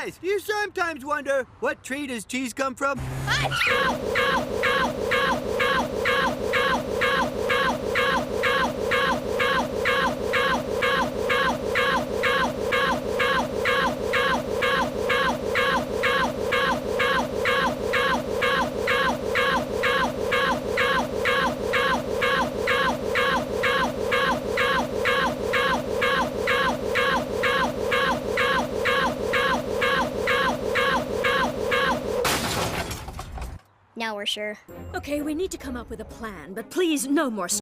Guys, you sometimes wonder, what tree does cheese come from? Now we're sure. Okay, we need to come up with a plan, but please, no more